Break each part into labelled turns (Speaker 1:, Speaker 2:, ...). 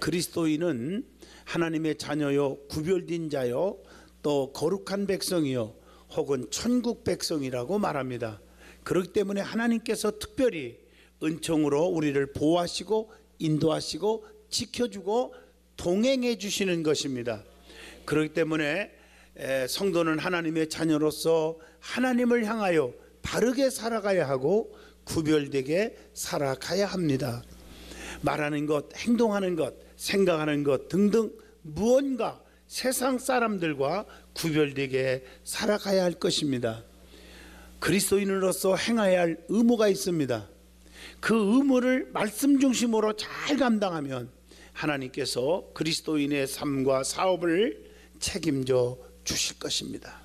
Speaker 1: 그리스도인은 하나님의 자녀요, 구별된 자요, 또 거룩한 백성이요, 혹은 천국 백성이라고 말합니다. 그렇기 때문에 하나님께서 특별히 은총으로 우리를 보호하시고 인도하시고 지켜주고 동행해 주시는 것입니다. 그렇기 때문에 성도는 하나님의 자녀로서 하나님을 향하여 바르게 살아가야 하고 구별되게 살아가야 합니다. 말하는 것, 행동하는 것, 생각하는 것 등등 무언가 세상 사람들과 구별되게 살아가야 할 것입니다. 그리스도인으로서 행해야 할 의무가 있습니다. 그 의무를 말씀 중심으로 잘 감당하면 하나님께서 그리스도인의 삶과 사업을 책임져 주실 것입니다.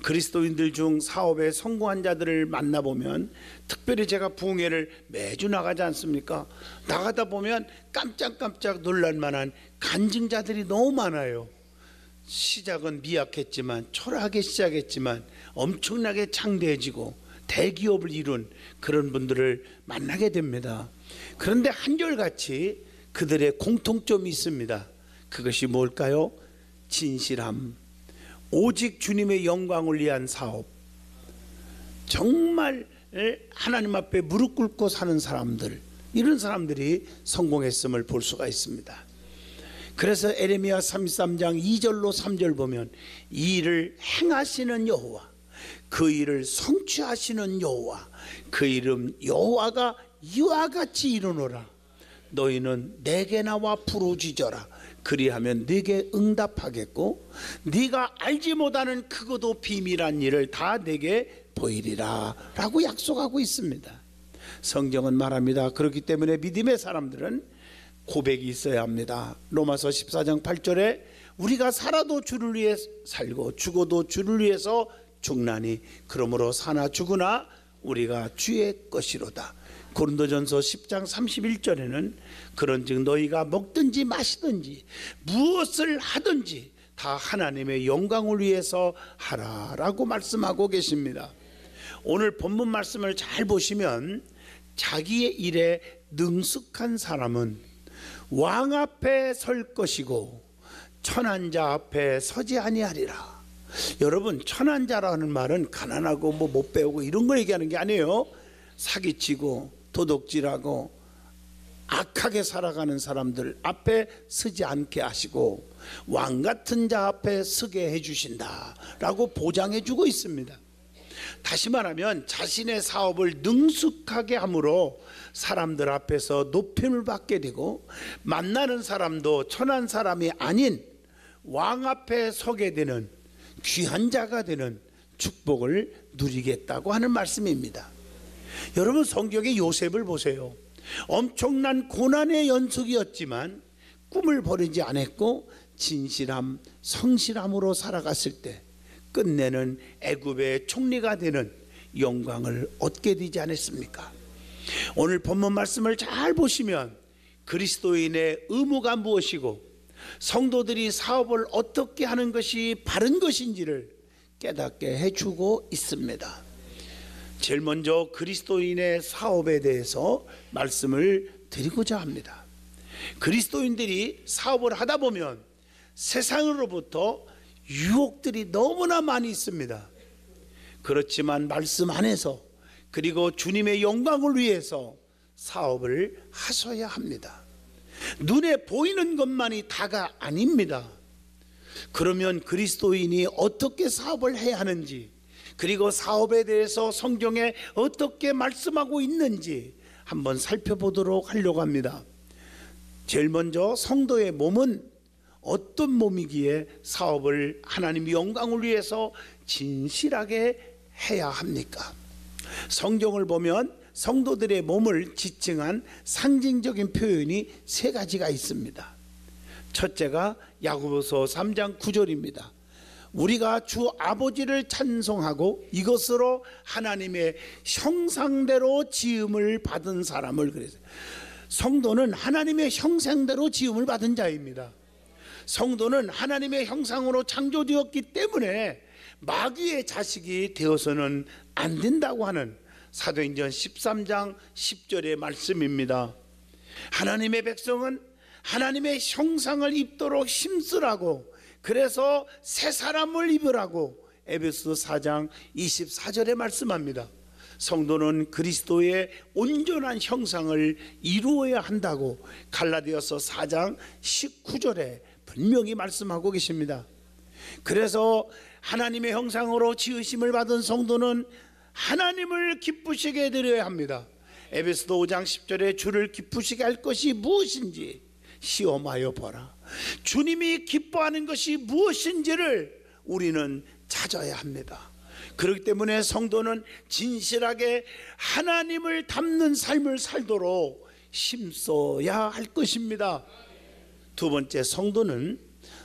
Speaker 1: 그리스도인들 중 사업에 성공한 자들을 만나보면, 특별히 제가 부흥회를 매주 나가지 않습니까? 나가다 보면 깜짝깜짝 놀랄만한 간증자들이 너무 많아요. 시작은 미약했지만, 초라하게 시작했지만 엄청나게 창대해지고 대기업을 이룬 그런 분들을 만나게 됩니다. 그런데 한결같이 그들의 공통점이 있습니다. 그것이 뭘까요? 진실함, 오직 주님의 영광을 위한 사업, 정말 하나님 앞에 무릎 꿇고 사는 사람들, 이런 사람들이 성공했음을 볼 수가 있습니다. 그래서 에레미야 33장 2절로 3절 보면, 이 일을 행하시는 여호와, 그 일을 성취하시는 여호와, 그 이름 여호와가 이와 같이 이루노라. 너희는 내게 나와 부르짖어라. 그리하면 네게 응답하겠고, 네가 알지 못하는 크고도 비밀한 일을 다 내게 보이리라 라고 약속하고 있습니다. 성경은 말합니다. 그렇기 때문에 믿음의 사람들은 고백이 있어야 합니다. 로마서 14장 8절에 우리가 살아도 주를 위해 살고 죽어도 주를 위해서 죽나니 그러므로 사나 죽으나 우리가 주의 것이로다. 고린도전서 10장 31절에는 그런즉 너희가 먹든지 마시든지 무엇을 하든지 다 하나님의 영광을 위해서 하라라고 말씀하고 계십니다. 오늘 본문 말씀을 잘 보시면, 자기의 일에 능숙한 사람은 왕 앞에 설 것이고 천한 자 앞에 서지 아니하리라. 여러분, 천한 자라는 말은 가난하고 못 배우고 이런 걸 얘기하는 게 아니에요. 사기치고 도둑질하고 악하게 살아가는 사람들 앞에 서지 않게 하시고 왕 같은 자 앞에 서게 해주신다 라고 보장해 주고 있습니다. 다시 말하면 자신의 사업을 능숙하게 함으로 사람들 앞에서 높임을 받게 되고, 만나는 사람도 천한 사람이 아닌 왕 앞에 서게 되는 귀한 자가 되는 축복을 누리겠다고 하는 말씀입니다. 여러분, 성경의 요셉을 보세요. 엄청난 고난의 연속이었지만 꿈을 버리지 않았고 진실함, 성실함으로 살아갔을 때 끝내는 애굽의 총리가 되는 영광을 얻게 되지 않았습니까? 오늘 본문 말씀을 잘 보시면 그리스도인의 의무가 무엇이고 성도들이 사업을 어떻게 하는 것이 바른 것인지를 깨닫게 해주고 있습니다. 제일 먼저 그리스도인의 사업에 대해서 말씀을 드리고자 합니다. 그리스도인들이 사업을 하다 보면 세상으로부터 유혹들이 너무나 많이 있습니다. 그렇지만 말씀 안에서, 그리고 주님의 영광을 위해서 사업을 하셔야 합니다. 눈에 보이는 것만이 다가 아닙니다. 그러면 그리스도인이 어떻게 사업을 해야 하는지, 그리고 사업에 대해서 성경에 어떻게 말씀하고 있는지 한번 살펴보도록 하려고 합니다. 제일 먼저 성도의 몸은 어떤 몸이기에 사업을 하나님의 영광을 위해서 진실하게 해야 합니까? 성경을 보면 성도들의 몸을 지칭한 상징적인 표현이 세 가지가 있습니다. 첫째가 야고보서 3장 9절입니다. 우리가 주 아버지를 찬송하고 이것으로 하나님의 형상대로 지음을 받은 사람을, 그래서 성도는 하나님의 형상대로 지음을 받은 자입니다. 성도는 하나님의 형상으로 창조되었기 때문에 마귀의 자식이 되어서는 안 된다고 하는 사도행전 13장 10절의 말씀입니다. 하나님의 백성은 하나님의 형상을 입도록 힘쓰라고, 그래서 새 사람을 입으라고 에베소서 4장 24절에 말씀합니다. 성도는 그리스도의 온전한 형상을 이루어야 한다고 갈라디아서 4장 19절에 분명히 말씀하고 계십니다. 그래서 하나님의 형상으로 지으심을 받은 성도는 하나님을 기쁘시게 드려야 합니다. 에베소서 5장 10절에 주를 기쁘시게 할 것이 무엇인지 시험하여 보라. 주님이 기뻐하는 것이 무엇인지를 우리는 찾아야 합니다. 그렇기 때문에 성도는 진실하게 하나님을 닮는 삶을 살도록 힘써야 할 것입니다. 두 번째, 성도는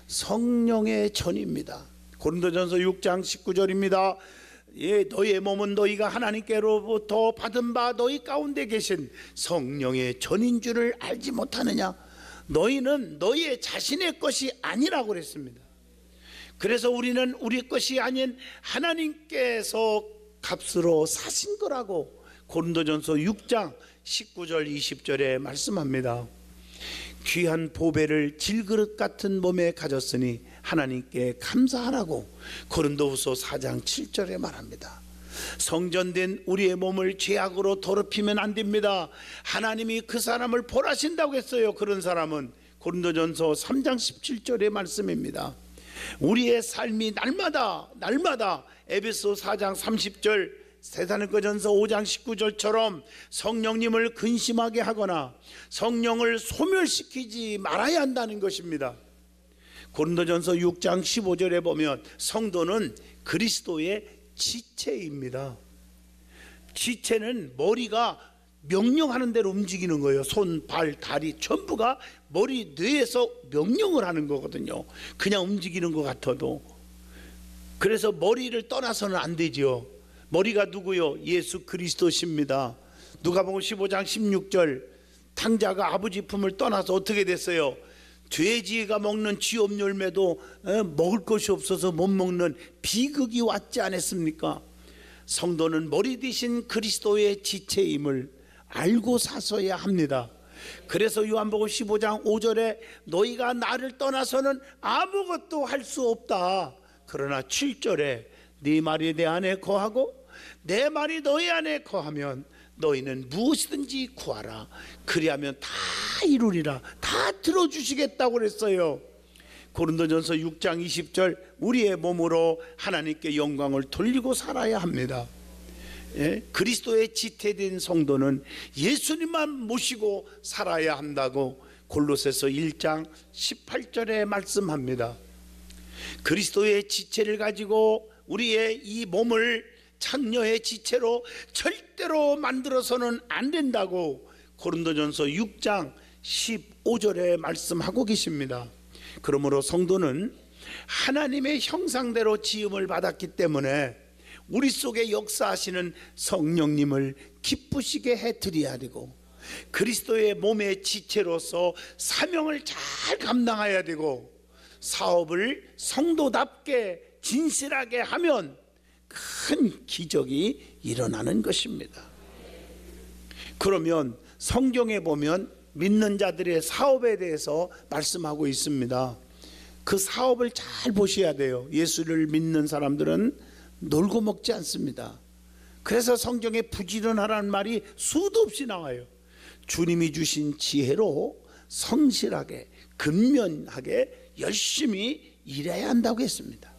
Speaker 1: 성령의 전입니다. 고린도전서 6장 19절입니다. 너희의 몸은 너희가 하나님께로부터 받은 바 너희 가운데 계신 성령의 전인 줄을 알지 못하느냐. 너희는 너희의 자신의 것이 아니라고 그랬습니다. 그래서 우리는 우리 것이 아닌 하나님께서 값으로 사신 거라고 고린도전서 6장 19절 20절에 말씀합니다. 귀한 보배를 질그릇 같은 몸에 가졌으니 하나님께 감사하라고 고린도후서 4장 7절에 말합니다. 성전된 우리의 몸을 죄악으로 더럽히면 안 됩니다. 하나님이 그 사람을 벌하신다고 했어요. 그런 사람은 고린도전서 3장 17절의 말씀입니다. 우리의 삶이 날마다 에베소 4장 30절, 데살로니가전서 5장 19절처럼 성령님을 근심하게 하거나 성령을 소멸시키지 말아야 한다는 것입니다. 고린도전서 6장 15절에 보면 성도는 그리스도의 지체입니다. 지체는 머리가 명령하는 대로 움직이는 거예요. 손, 발, 다리 전부가 머리, 뇌에서 명령을 하는 거거든요. 그냥 움직이는 것 같아도. 그래서 머리를 떠나서는 안 되죠. 머리가 누구요? 예수 그리스도십니다. 누가복음 15장 16절, 탕자가 아버지 품을 떠나서 어떻게 됐어요? 돼지가 먹는 쥐업 열매도 먹을 것이 없어서 못 먹는 비극이 왔지 않았습니까? 성도는 머리 대신 그리스도의 지체임을 알고 사서야 합니다. 그래서 요한복음 15장 5절에 너희가 나를 떠나서는 아무것도 할 수 없다. 그러나 7절에 네 말이 내 안에 거하고 내 말이 너희 안에 거하면 너희는 무엇이든지 구하라. 그리하면 다 이루리라. 다 들어주시겠다고 그랬어요. 고린도전서 6장 20절, 우리의 몸으로 하나님께 영광을 돌리고 살아야 합니다. 그리스도의 지체된 성도는 예수님만 모시고 살아야 한다고 골로새서 1장 18절에 말씀합니다. 그리스도의 지체를 가지고 우리의 이 몸을 창녀의 지체로 절대로 만들어서는 안 된다고 고린도전서 6장 15절에 말씀하고 계십니다. 그러므로 성도는 하나님의 형상대로 지음을 받았기 때문에 우리 속에 역사하시는 성령님을 기쁘시게 해드려야 되고, 그리스도의 몸의 지체로서 사명을 잘 감당해야 되고, 사업을 성도답게 진실하게 하면 큰 기적이 일어나는 것입니다. 그러면 성경에 보면 믿는 자들의 사업에 대해서 말씀하고 있습니다. 그 사업을 잘 보셔야 돼요. 예수를 믿는 사람들은 놀고 먹지 않습니다. 그래서 성경에 부지런하라는 말이 수도 없이 나와요. 주님이 주신 지혜로 성실하게 근면하게 열심히 일해야 한다고 했습니다.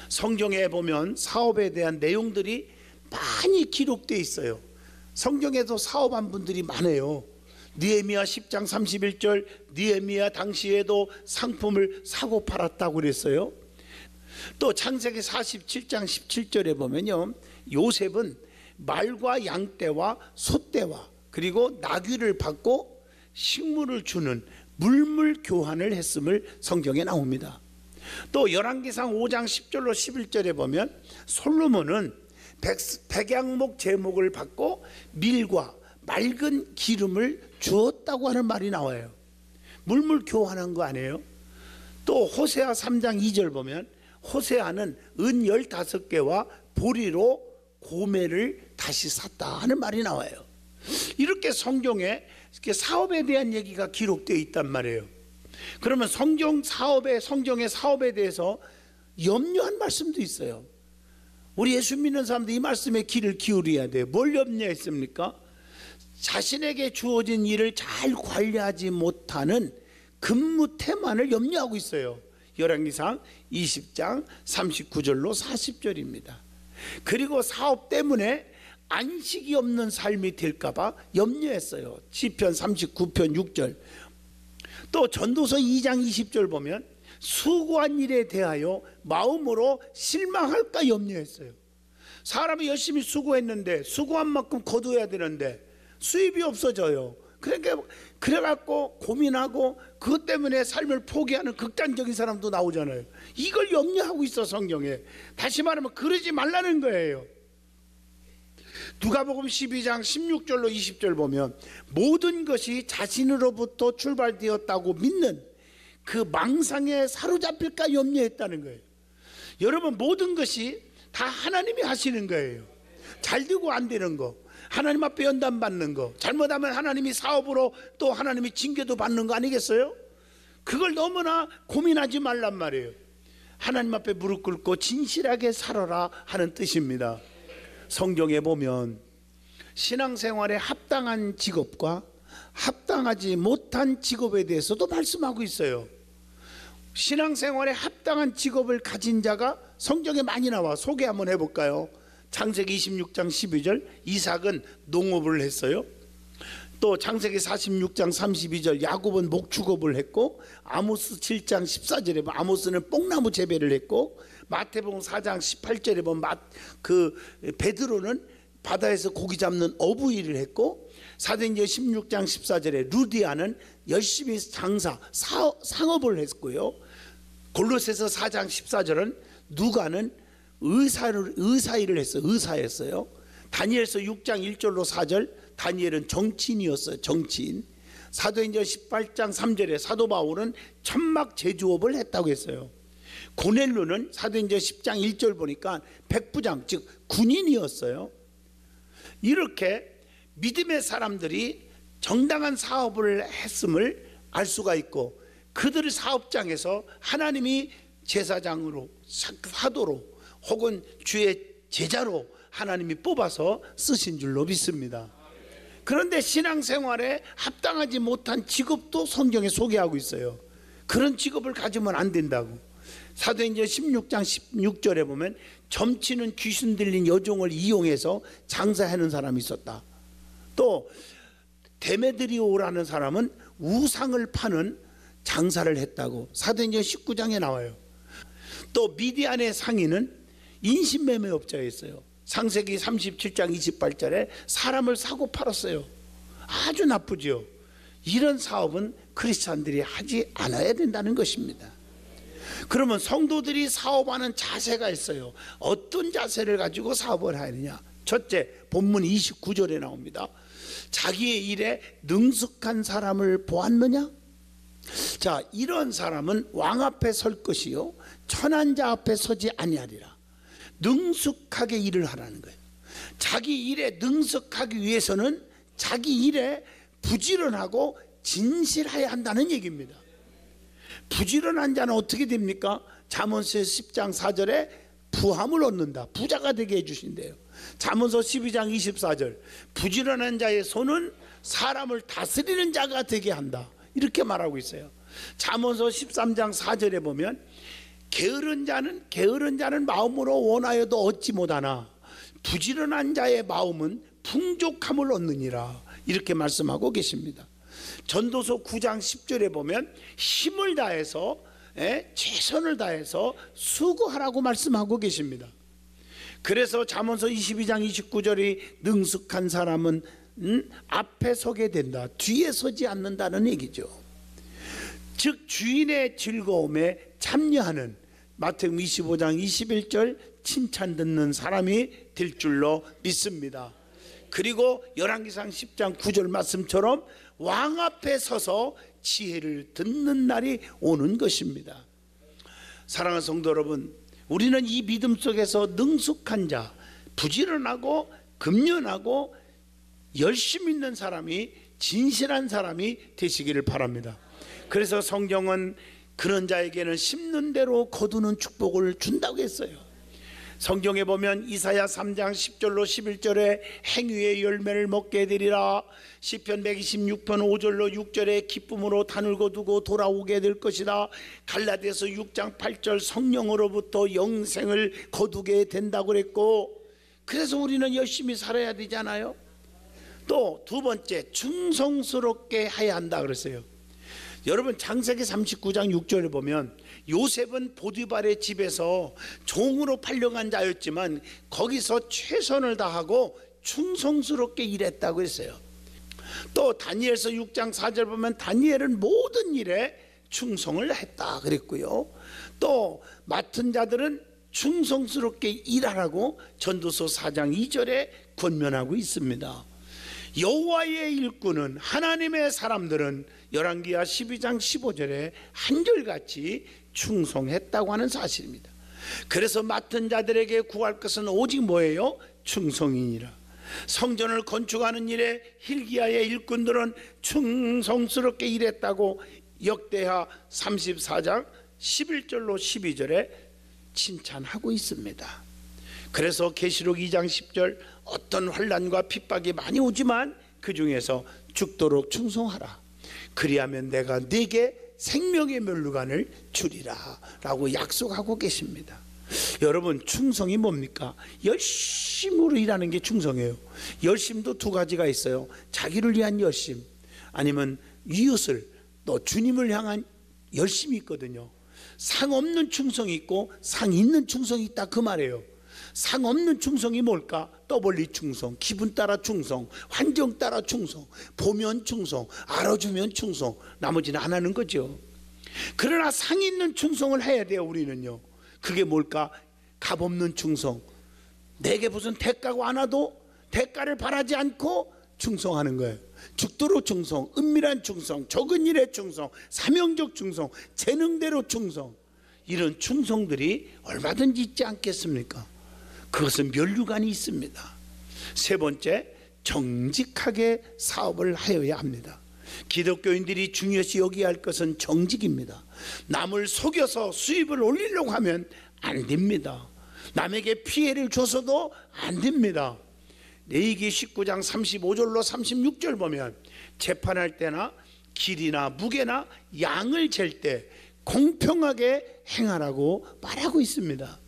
Speaker 1: 성경에 보면 사업에 대한 내용들이 많이 기록되어 있어요. 성경에도 사업한 분들이 많아요. 느헤미야 10장 31절, 느헤미야 당시에도 상품을 사고 팔았다고 그랬어요. 또 창세기 47장 17절에 보면요, 요셉은 말과 양떼와 소떼와 그리고 나귀를 받고 식물을 주는 물물 교환을 했음을 성경에 나옵니다. 또 열왕기상 5장 10절로 11절에 보면 솔로몬은 백양목 제목을 받고 밀과 맑은 기름을 주었다고 하는 말이 나와요. 물물 교환한 거 아니에요? 또 호세아 3장 2절 보면 호세아는 은 15개와 보리로 고매를 다시 샀다 하는 말이 나와요. 이렇게 성경에 이렇게 사업에 대한 얘기가 기록되어 있단 말이에요. 그러면 성경의 사업에 대해서 염려한 말씀도 있어요. 우리 예수 믿는 사람들 이 말씀에 귀를 기울여야 돼요. 뭘 염려했습니까? 자신에게 주어진 일을 잘 관리하지 못하는 근무 태만을 염려하고 있어요. 열왕기상 20장 39절로 40절입니다. 그리고 사업 때문에 안식이 없는 삶이 될까봐 염려했어요. 시편 39편 6절. 또 전도서 2장 20절 보면 수고한 일에 대하여 마음으로 실망할까 염려했어요. 사람이 열심히 수고했는데 수고한 만큼 거둬야 되는데 수입이 없어져요. 그러니까 그래갖고 고민하고 그것 때문에 삶을 포기하는 극단적인 사람도 나오잖아요. 이걸 염려하고 있어 성경에. 다시 말하면 그러지 말라는 거예요. 누가복음 12장 16절로 20절 보면 모든 것이 자신으로부터 출발되었다고 믿는 그 망상에 사로잡힐까 염려했다는 거예요. 여러분, 모든 것이 다 하나님이 하시는 거예요. 잘 되고 안 되는 거, 하나님 앞에 연단 받는 거, 잘못하면 하나님이 사업으로 또 하나님이 징계도 받는 거 아니겠어요? 그걸 너무나 고민하지 말란 말이에요. 하나님 앞에 무릎 꿇고 진실하게 살아라 하는 뜻입니다. 성경에 보면 신앙생활에 합당한 직업과 합당하지 못한 직업에 대해서도 말씀하고 있어요. 신앙생활에 합당한 직업을 가진 자가 성경에 많이 나와. 소개 한번 해볼까요? 창세기 26장 12절 이삭은 농업을 했어요. 또 창세기 46장 32절 야곱은 목축업을 했고, 아모스 7장 14절에 보면 아모스는 뽕나무 재배를 했고, 마태복음 4장 18절에 보면 베드로는 바다에서 고기 잡는 어부 일을 했고, 사도행전 16장 14절에 루디아는 열심히 상업을 했고요. 골로새서 4장 14절은 누가는 의사 일을 했어요. 의사였어요. 다니엘서 6장 1절로 4절 다니엘은 정치인이었어요. 정치인. 사도행전 18장 3절에 사도 바울은 천막 제조업을 했다고 했어요. 고넬료는 사도행전 10장 1절 보니까 백부장, 즉 군인이었어요. 이렇게 믿음의 사람들이 정당한 사업을 했음을 알 수가 있고, 그들의 사업장에서 하나님이 제사장으로, 사도로 혹은 주의 제자로 하나님이 뽑아서 쓰신 줄로 믿습니다. 그런데 신앙생활에 합당하지 못한 직업도 성경에 소개하고 있어요. 그런 직업을 가지면 안 된다고. 사도행전 16장 16절에 보면 점치는 귀신 들린 여종을 이용해서 장사하는 사람이 있었다. 또 데메드리오라는 사람은 우상을 파는 장사를 했다고 사도행전 19장에 나와요. 또 미디안의 상인은 인신매매업자였어요. 창세기 37장 28절에 사람을 사고 팔았어요. 아주 나쁘죠. 이런 사업은 크리스찬들이 하지 않아야 된다는 것입니다. 그러면 성도들이 사업하는 자세가 있어요. 어떤 자세를 가지고 사업을 하느냐? 첫째, 본문 29절에 나옵니다. 자기의 일에 능숙한 사람을 보았느냐? 자, 이런 사람은 왕 앞에 설 것이요 천한 자 앞에 서지 아니하리라. 능숙하게 일을 하라는 거예요. 자기 일에 능숙하기 위해서는 자기 일에 부지런하고 진실해야 한다는 얘기입니다. 부지런한 자는 어떻게 됩니까? 잠언서 10장 4절에 부함을 얻는다. 부자가 되게 해주신대요. 잠언서 12장 24절 부지런한 자의 손은 사람을 다스리는 자가 되게 한다. 이렇게 말하고 있어요. 잠언서 13장 4절에 보면 게으른 자는 마음으로 원하여도 얻지 못하나 부지런한 자의 마음은 풍족함을 얻느니라. 이렇게 말씀하고 계십니다. 전도서 9장 10절에 보면 힘을 다해서 최선을 다해서 수고하라고 말씀하고 계십니다. 그래서 잠언서 22장 29절이 능숙한 사람은 앞에 서게 된다. 뒤에 서지 않는다는 얘기죠. 즉 주인의 즐거움에 참여하는 마태복음 25장 21절 칭찬 듣는 사람이 될 줄로 믿습니다. 그리고 열왕기상 10장 9절 말씀처럼 왕 앞에 서서 지혜를 듣는 날이 오는 것입니다. 사랑하는 성도 여러분, 우리는 이 믿음 속에서 능숙한 자, 부지런하고 금연하고 열심 있는 사람이, 진실한 사람이 되시기를 바랍니다. 그래서 성경은 그런 자에게는 심는 대로 거두는 축복을 준다고 했어요. 성경에 보면 이사야 3장 10절로 11절에 행위의 열매를 먹게 되리라, 시편 126편 5절로 6절에 기쁨으로 단을 거두고 돌아오게 될 것이다, 갈라디아서 6장 8절 성령으로부터 영생을 거두게 된다고 그랬고, 그래서 우리는 열심히 살아야 되잖아요. 또 두 번째, 충성스럽게 해야 한다 그랬어요. 여러분 창세기 39장 6절을 보면 요셉은 보디발의 집에서 종으로 팔려간 자였지만 거기서 최선을 다하고 충성스럽게 일했다고 했어요. 또 다니엘서 6장 4절 보면 다니엘은 모든 일에 충성을 했다 그랬고요. 또 맡은 자들은 충성스럽게 일하라고 전도서 4장 2절에 권면하고 있습니다. 여호와의 일꾼은, 하나님의 사람들은 열왕기하 12장 15절에 한결같이 충성했다고 하는 사실입니다. 그래서 맡은 자들에게 구할 것은 오직 뭐예요? 충성이니라. 성전을 건축하는 일에 hil기야의 일꾼들은 충성스럽게 일했다고 역대하 34장 11절로 12절에 칭찬하고 있습니다. 그래서 계시록 2장 10절, 어떤 환난과 핍박이 많이 오지만 그 중에서 죽도록 충성하라, 그리하면 내가 네게 생명의 면류관을 주리라 라고 약속하고 계십니다. 여러분, 충성이 뭡니까? 열심으로 일하는 게 충성이에요. 열심도 두 가지가 있어요. 자기를 위한 열심, 아니면 이웃을, 또 주님을 향한 열심이 있거든요. 상 없는 충성이 있고 상 있는 충성이 있다 그 말이에요. 상 없는 충성이 뭘까? 떠벌리 충성, 기분 따라 충성, 환경 따라 충성, 보면 충성, 알아주면 충성, 나머지는 안 하는 거죠. 그러나 상 있는 충성을 해야 돼요. 우리는요. 그게 뭘까? 값없는 충성, 내게 무슨 대가가 안 와도 대가를 바라지 않고 충성하는 거예요. 죽도록 충성, 은밀한 충성, 적은 일에 충성, 사명적 충성, 재능대로 충성, 이런 충성들이 얼마든지 있지 않겠습니까? 그것은 면류관이 있습니다. 세 번째, 정직하게 사업을 하여야 합니다. 기독교인들이 중요시 여기야 할 것은 정직입니다. 남을 속여서 수입을 올리려고 하면 안 됩니다. 남에게 피해를 줘서도 안 됩니다. 레위기 19장 35절로 36절 보면 재판할 때나 길이나 무게나 양을 잴 때 공평하게 행하라고 말하고 있습니다.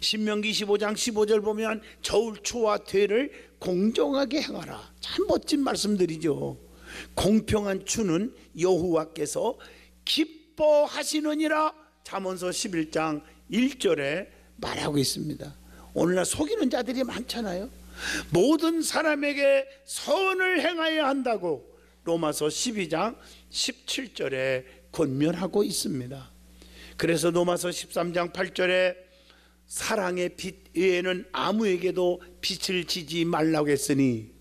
Speaker 1: 신명기 15장 15절 보면 저울 추와 퇴를 공정하게 행하라. 참 멋진 말씀들이죠. 공평한 추는 여호와께서 기뻐하시느니라 잠언서 11장 1절에 말하고 있습니다. 오늘날 속이는 자들이 많잖아요. 모든 사람에게 선을 행하여야 한다고 로마서 12장 17절에 권면하고 있습니다. 그래서 로마서 13장 8절에 사랑의 빛 외에는 아무에게도 빛을 지지 말라고 했으니,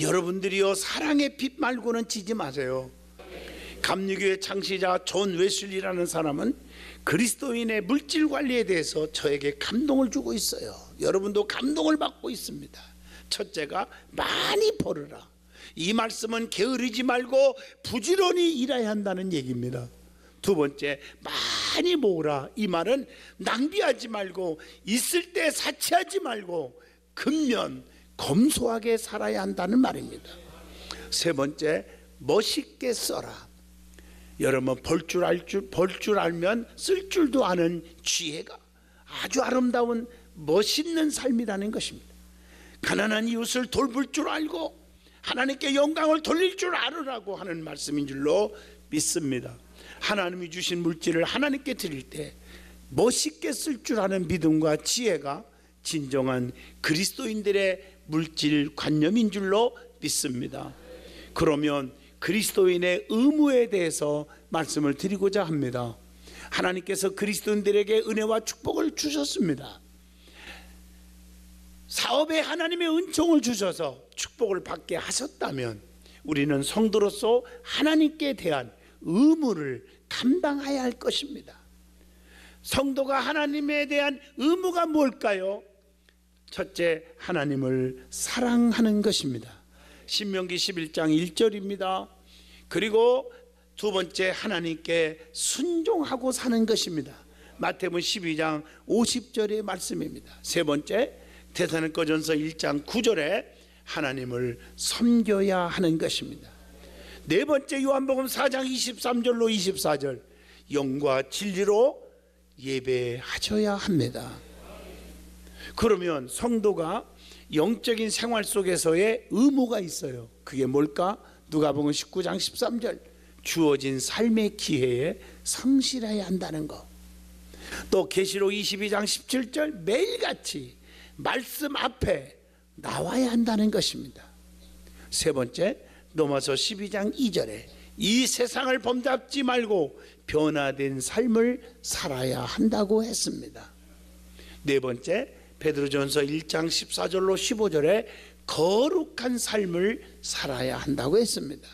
Speaker 1: 여러분들이요, 사랑의 빛 말고는 지지 마세요. 감리교의 창시자 존 웨슬리라는 사람은 그리스도인의 물질 관리에 대해서 저에게 감동을 주고 있어요. 여러분도 감동을 받고 있습니다. 첫째가 많이 벌으라. 이 말씀은 게으르지 말고 부지런히 일해야 한다는 얘기입니다. 두 번째, 많이 모으라. 이 말은 낭비하지 말고 있을 때 사치하지 말고 근면 검소하게 살아야 한다는 말입니다. 세 번째, 멋있게 써라. 여러분, 벌 줄 알면 쓸 줄도 아는 지혜가 아주 아름다운 멋있는 삶이라는 것입니다. 가난한 이웃을 돌볼 줄 알고 하나님께 영광을 돌릴 줄 알으라고 하는 말씀인 줄로 믿습니다. 하나님이 주신 물질을 하나님께 드릴 때 멋있게 쓸 줄 아는 믿음과 지혜가 진정한 그리스도인들의 물질 관념인 줄로 믿습니다. 그러면 그리스도인의 의무에 대해서 말씀을 드리고자 합니다. 하나님께서 그리스도인들에게 은혜와 축복을 주셨습니다. 사업에 하나님의 은총을 주셔서 축복을 받게 하셨다면 우리는 성도로서 하나님께 대한 의무를 감당해야 할 것입니다. 성도가 하나님에 대한 의무가 뭘까요? 첫째, 하나님을 사랑하는 것입니다. 신명기 11장 1절입니다. 그리고 두 번째, 하나님께 순종하고 사는 것입니다. 마태복음 12장 50절의 말씀입니다. 세 번째, 데살로니가전서 1장 9절에 하나님을 섬겨야 하는 것입니다. 네 번째, 요한복음 4장 23절로 24절, 영과 진리로 예배하셔야 합니다. 그러면 성도가 영적인 생활 속에서의 의무가 있어요. 그게 뭘까? 누가복음 19장 13절, 주어진 삶의 기회에 성실해야 한다는 것. 또 계시록 22장 17절, 매일같이 말씀 앞에 나와야 한다는 것입니다. 세 번째, 로마서 12장 2절에 이 세상을 범잡지 말고 변화된 삶을 살아야 한다고 했습니다. 네 번째, 베드로전서 1장 14절로 15절에 거룩한 삶을 살아야 한다고 했습니다.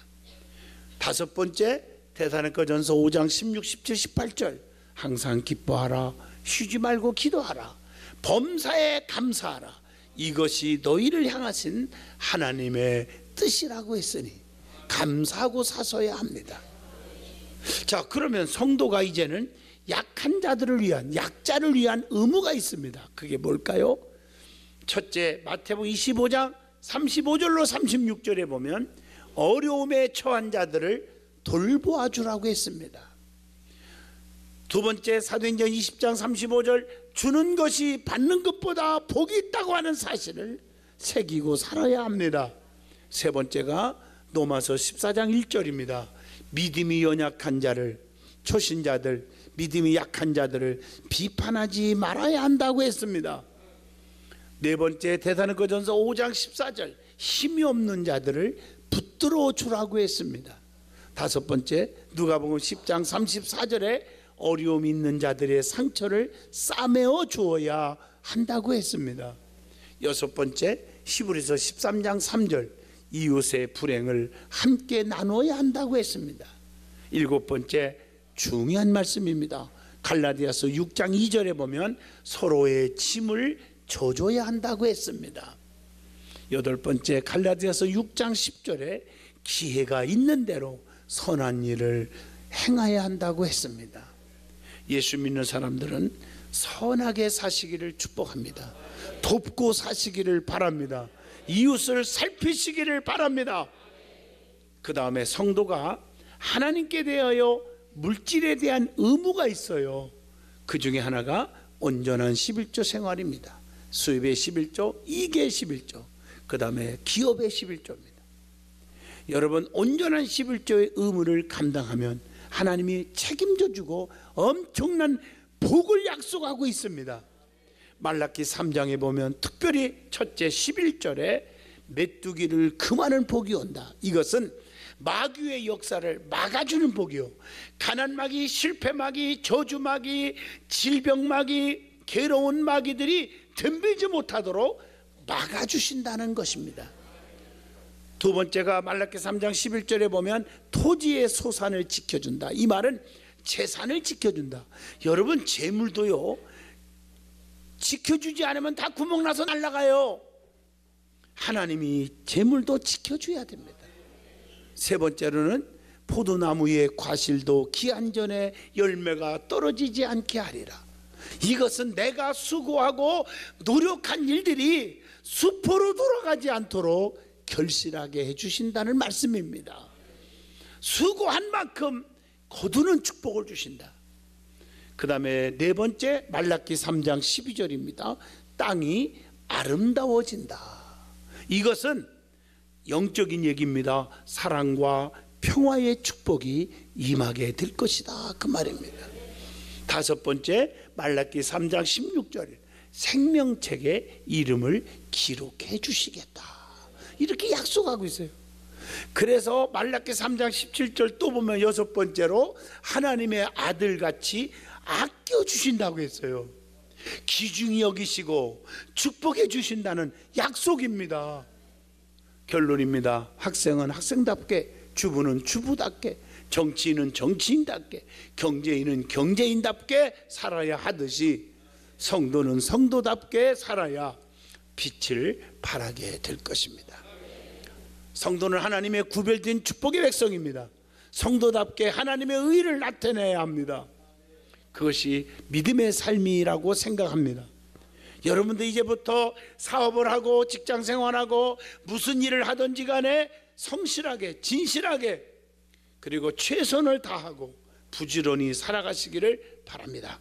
Speaker 1: 다섯 번째, 데살로니가전서 5장 16, 17, 18절, 항상 기뻐하라, 쉬지 말고 기도하라, 범사에 감사하라, 이것이 너희를 향하신 하나님의 뜻이라고 했으니 감사하고 사서야 합니다. 자, 그러면 성도가 이제는 약한 자들을 위한, 약자를 위한 의무가 있습니다. 그게 뭘까요? 첫째, 마태복음 25장 35절로 36절에 보면 어려움에 처한 자들을 돌보아 주라고 했습니다. 두 번째, 사도행전 20장 35절, 주는 것이 받는 것보다 복이 있다고 하는 사실을 새기고 살아야 합니다. 세 번째가 로마서 14장 1절입니다. 믿음이 연약한 자를, 초신자들, 믿음이 약한 자들을 비판하지 말아야 한다고 했습니다. 네 번째, 데살로니가전서 5장 14절, 힘이 없는 자들을 붙들어 주라고 했습니다. 다섯 번째, 누가복음 10장 34절에 어려움 있는 자들의 상처를 싸매어 주어야 한다고 했습니다. 여섯 번째, 히브리서 13장 3절, 이웃의 불행을 함께 나눠야 한다고 했습니다. 일곱 번째, 중요한 말씀입니다. 갈라디아서 6장 2절에 보면 서로의 짐을 져줘야 한다고 했습니다. 여덟 번째, 갈라디아서 6장 10절에 기회가 있는 대로 선한 일을 행해야 한다고 했습니다. 예수 믿는 사람들은 선하게 사시기를 축복합니다. 돕고 사시기를 바랍니다. 이웃을 살피시기를 바랍니다. 그 다음에 성도가 하나님께 대하여 물질에 대한 의무가 있어요. 그 중에 하나가 온전한 11조 생활입니다. 수입의 11조, 이익의 11조, 그 다음에 기업의 11조입니다. 여러분, 온전한 11조의 의무를 감당하면 하나님이 책임져 주고 엄청난 복을 약속하고 있습니다. 말라기 3장에 보면 특별히 첫째 11절에 메뚜기를 금하는 복이 온다. 이것은 마귀의 역사를 막아주는 복이요, 가난마귀, 실패마귀, 저주마귀, 질병마귀, 괴로운 마귀들이 덤비지 못하도록 막아주신다는 것입니다. 두 번째가 말라기 3장 11절에 보면 토지의 소산을 지켜준다. 이 말은 재산을 지켜준다. 여러분, 재물도요, 지켜주지 않으면 다 구멍나서 날아가요. 하나님이 재물도 지켜줘야 됩니다. 세 번째로는 포도나무의 과실도 기한 전에 열매가 떨어지지 않게 하리라. 이것은 내가 수고하고 노력한 일들이 수포로 돌아가지 않도록 결실하게 해주신다는 말씀입니다. 수고한 만큼 거두는 축복을 주신다. 그 다음에 네 번째, 말라기 3장 12절입니다. 땅이 아름다워진다. 이것은 영적인 얘기입니다. 사랑과 평화의 축복이 임하게 될 것이다, 그 말입니다. 다섯 번째, 말라기 3장 16절, 생명책에 이름을 기록해 주시겠다, 이렇게 약속하고 있어요. 그래서 말라기 3장 17절 또 보면 여섯 번째로 하나님의 아들같이 아껴주신다고 했어요. 귀중히 여기시고 축복해 주신다는 약속입니다. 결론입니다. 학생은 학생답게, 주부는 주부답게, 정치인은 정치인답게, 경제인은 경제인답게 살아야 하듯이 성도는 성도답게 살아야 빛을 발하게 될 것입니다. 성도는 하나님의 구별된 축복의 백성입니다. 성도답게 하나님의 의를 나타내야 합니다. 그것이 믿음의 삶이라고 생각합니다. 여러분도 이제부터 사업을 하고 직장 생활하고 무슨 일을 하든지 간에 성실하게 진실하게 그리고 최선을 다하고 부지런히 살아가시기를 바랍니다.